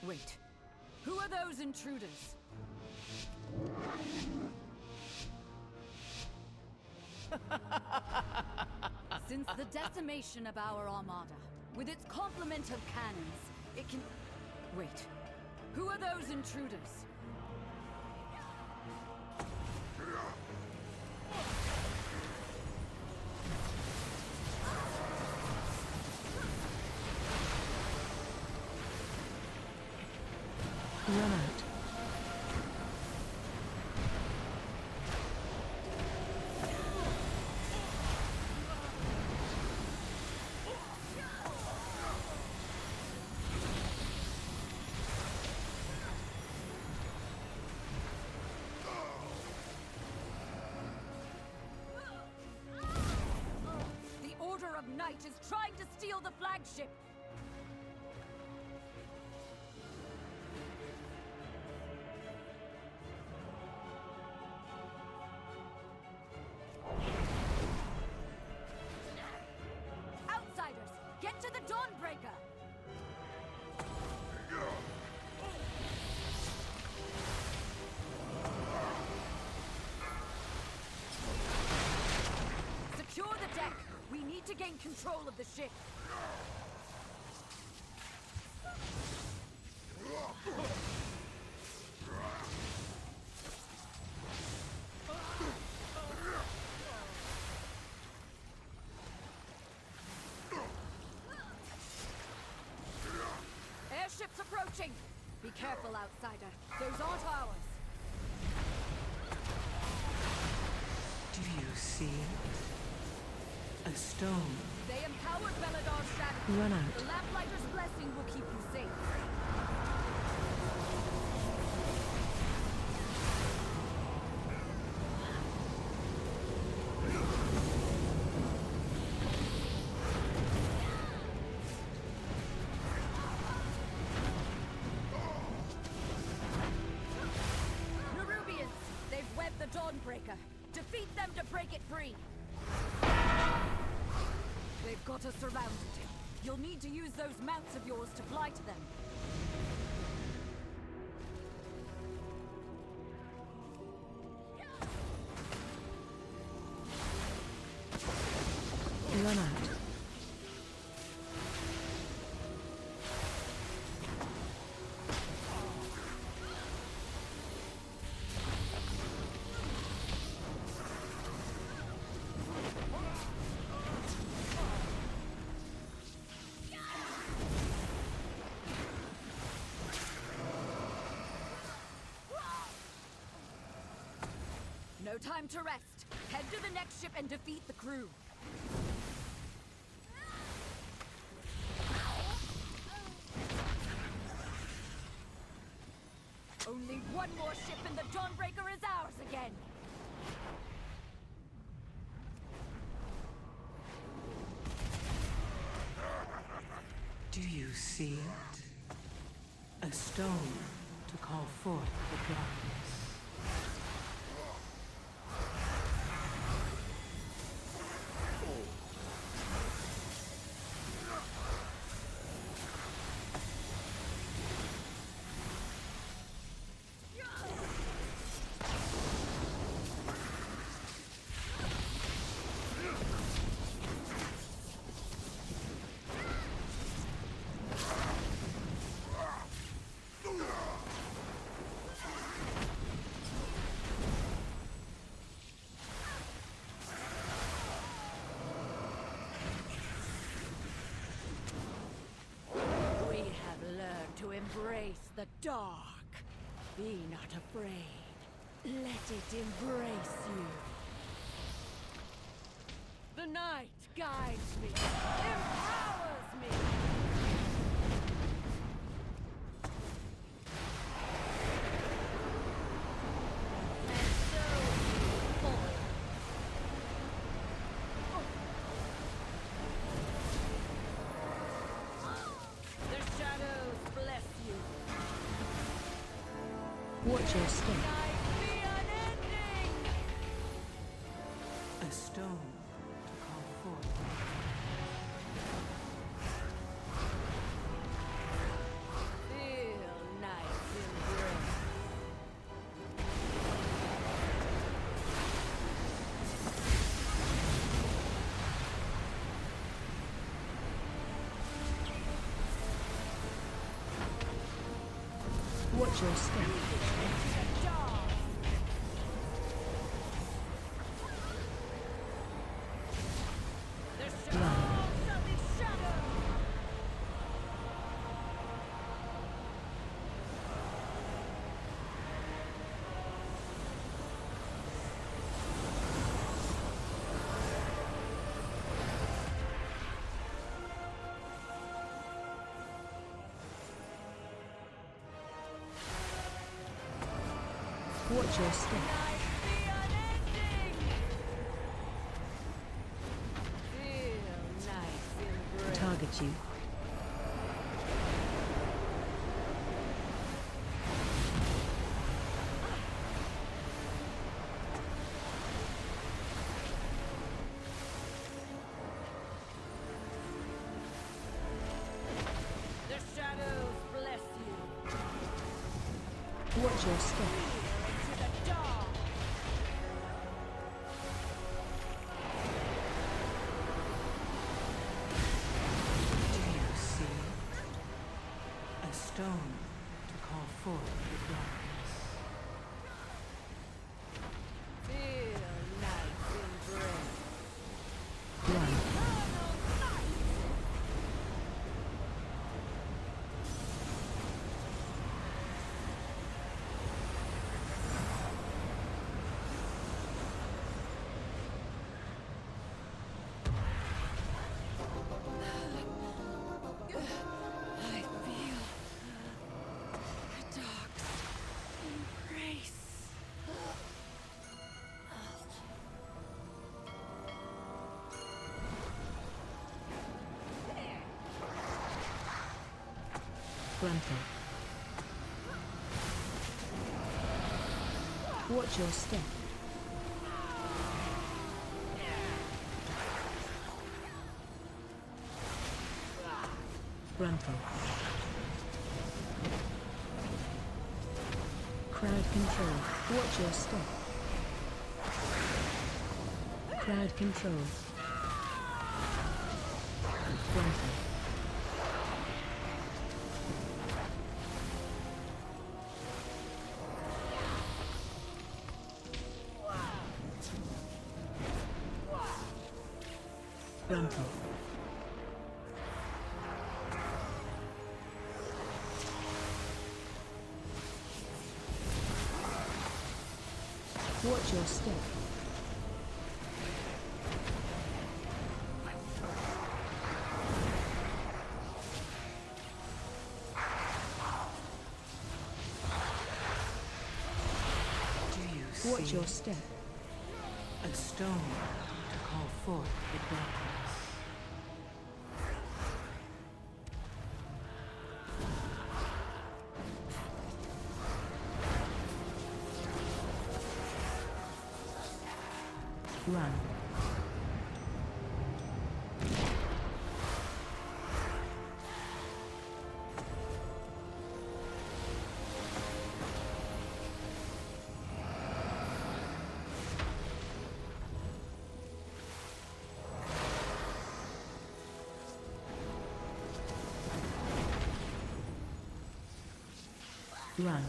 Wait. Who are those intruders? Since the decimation of our armada, with its complement of cannons, it can... Wait. Who are those intruders? Run out. The Order of Night is trying to steal the flagship! Outsiders, get to the Dawnbreaker! Secure the deck! We need to gain control of the ship! Airships approaching! Be careful, outsider. Those aren't ours. Do you see it? A stone. They empowered Beladar's shadow. Run out. The Lamplighter's blessing will keep you safe. Nerubians! They've webbed the Dawnbreaker. Defeat them to break it free! They've got us surrounded. You'll need to use those mounts of yours to fly to them. Run out. No time to rest. Head to the next ship and defeat the crew. Only one more ship and the Dawnbreaker is ours again! Do you see it? A stone to call forth the darkness. To embrace the dark. Be not afraid. Let it embrace you. The night guides me, empowers me. And so you fall. The shadows bless you. Watch your step. Night be unending. A stone to call forth. Feel Watch your step. Run. Watch your step. Target you. The shadows bless you. Watch your step. Stone to call forth the darkness. Feel night's embrace. Run. Gruntle. Watch your step. Gruntle. Crowd control. Watch your step. Crowd control. Gruntle. Gruntle. Watch your step. Do you see? Watch your step. A stone to call forth the darkness. Run. Run.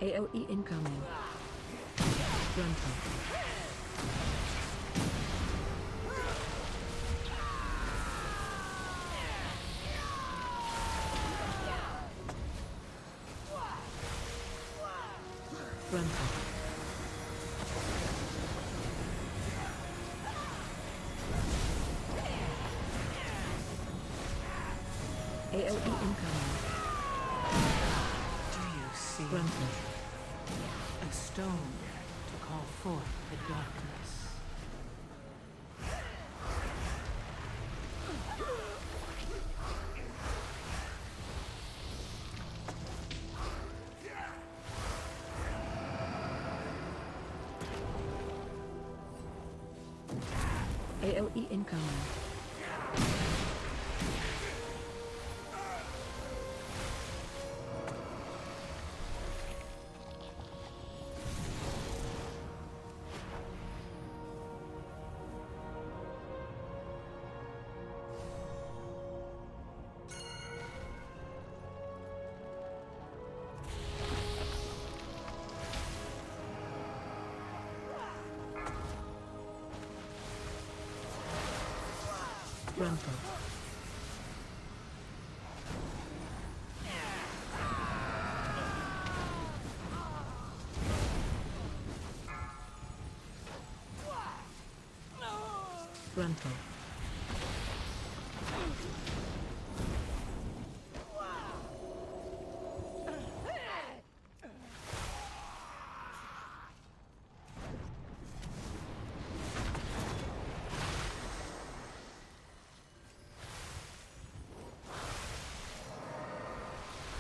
AOE incoming. Gruntle. Gruntle. AOE incoming. Do you see? Gruntle. A stone to call forth the darkness. AOE incoming. Gruntle. Gruntle.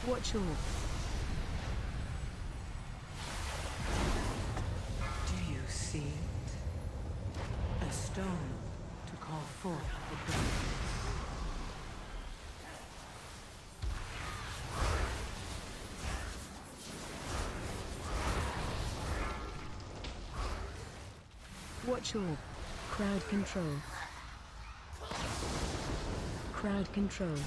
Watch your... Do you see it? A stone to call forth the darkness. Watch your... Crowd control. Crowd control.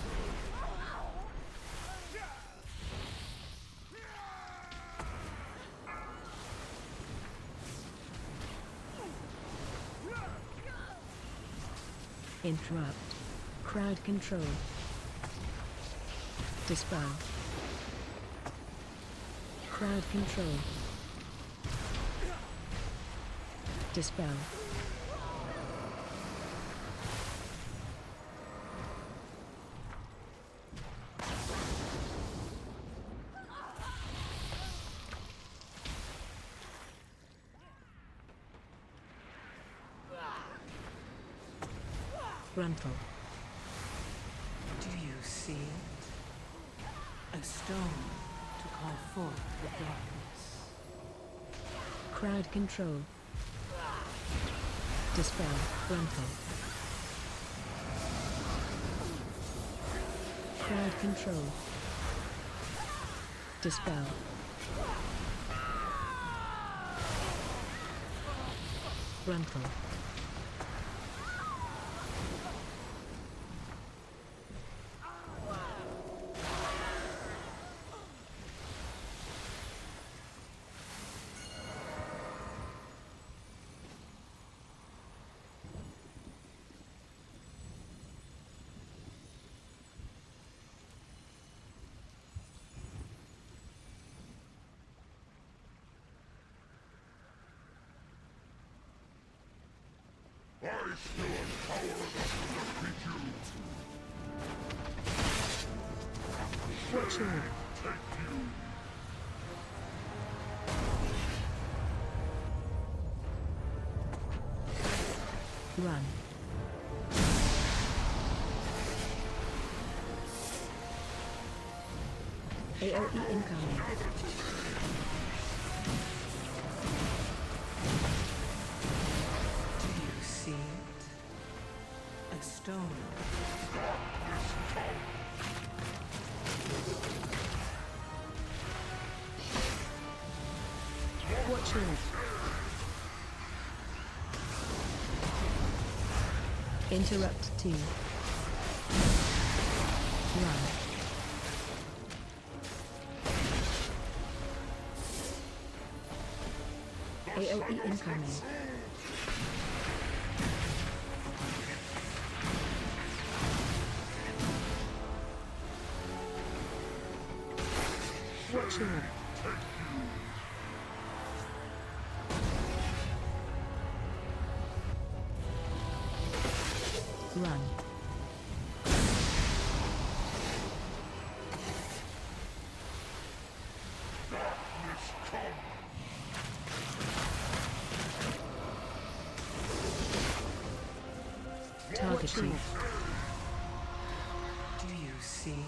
Interrupt. Crowd control. Dispel. Crowd control. Dispel. Gruntle. Do you see it? A stone to call forth the darkness. Crowd control. Dispel. Gruntle. Crowd control. Dispel. Gruntle. I still have power enough to defeat you. Watch your... Run. AOE incoming. Do you see it? A stone. Watch your... Interrupt 2. Run. AOE incoming. Watch your... Run. Targeting. Do you see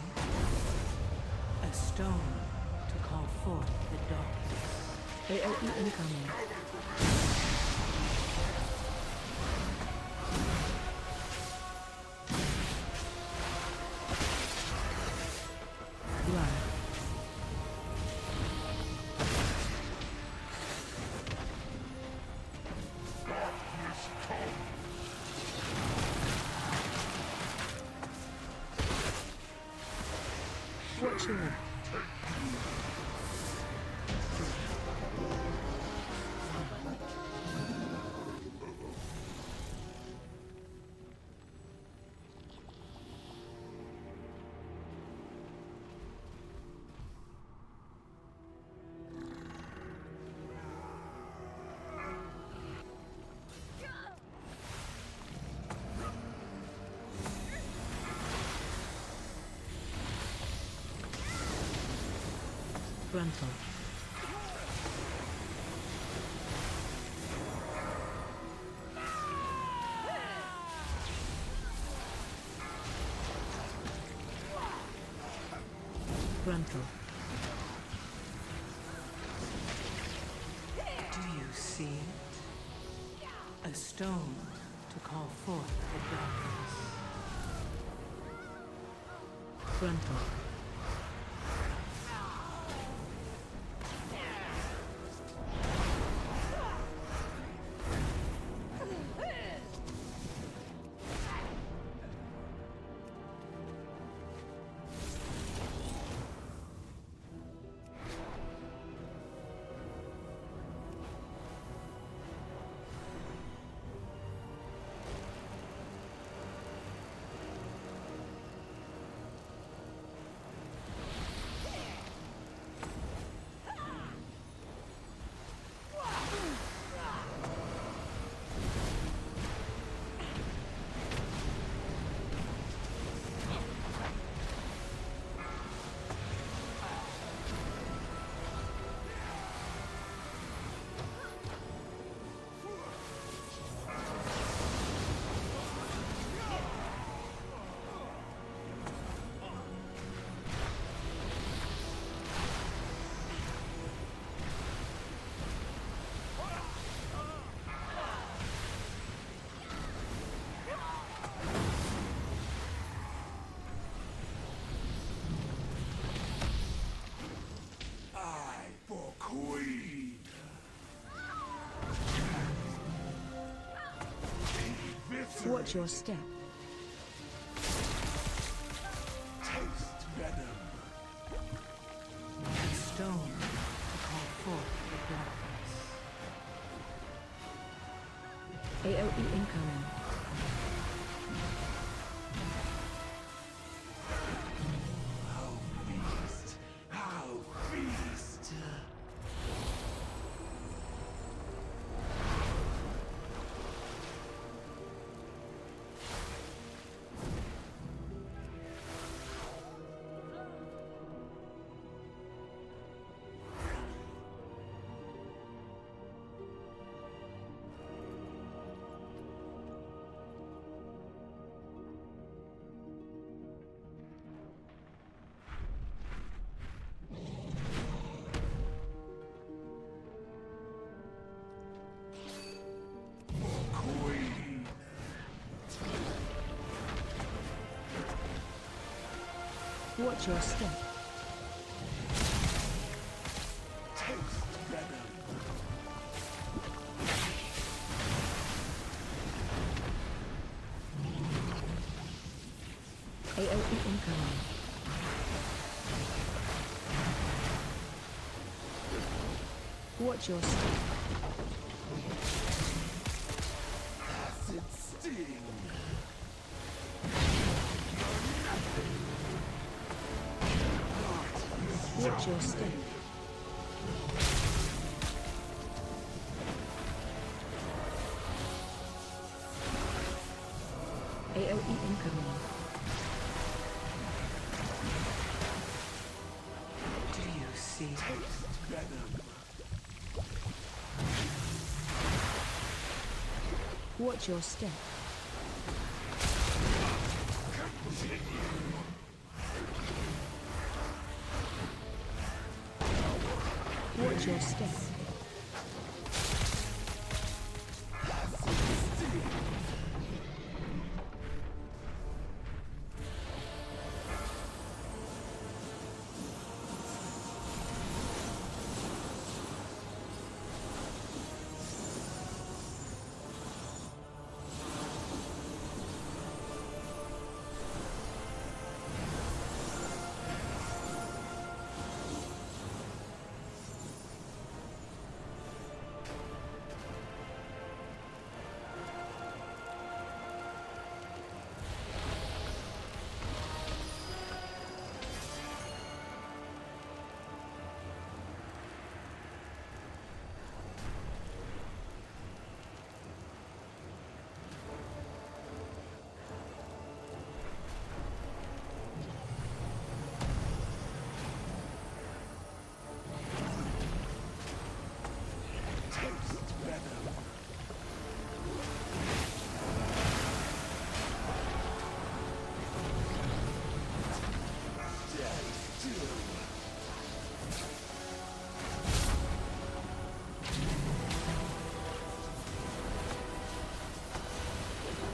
a stone to call forth the darkness? AOE incoming. Run. Watch your... Frontal. Frontal. Do you see it? A stone to call forth the darkness. Frontal. Watch your step. Taste venom. A stone to call forth the darkness. AOE incoming. How feast! Queen! Watch your step. Taste venom. AOE incoming. Watch your step. Acid sting. Watch your step. AOE incoming. Do you see? Taste venom. Watch your step. Watch your step.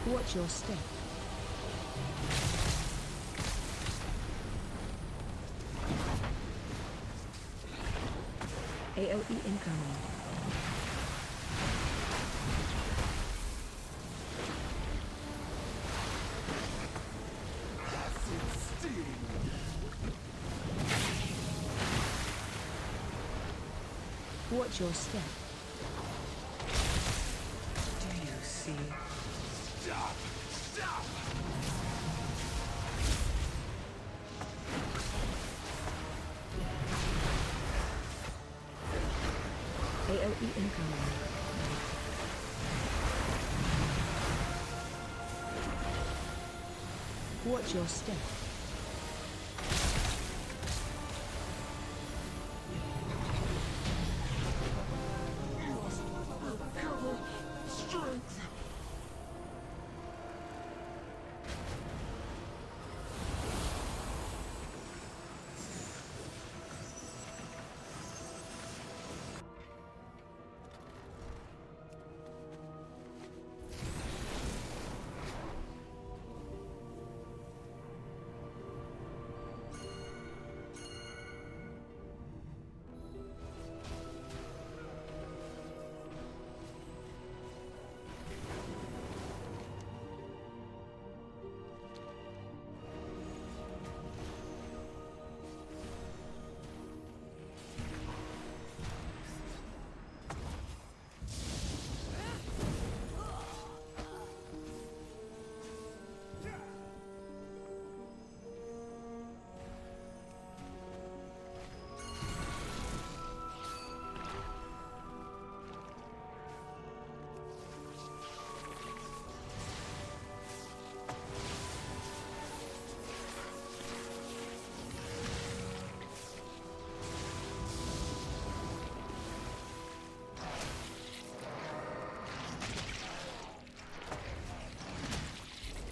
Watch your step. AoE incoming. Watch your step. Do you see? Stop! Stop! AoE incoming. Watch your step. Strength!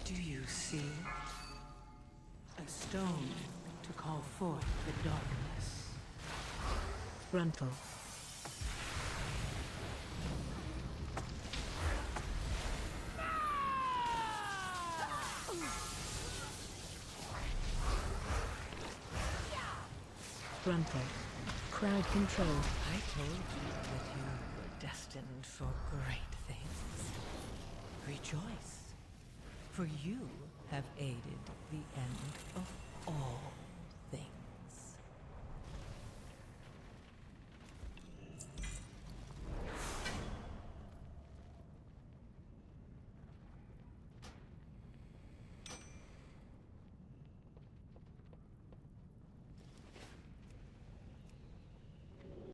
Do you see? A stone to call forth the darkness. Frontal. Frontal. Crowd control. I told you that you were destined for great things. Rejoice, for you have aided the end of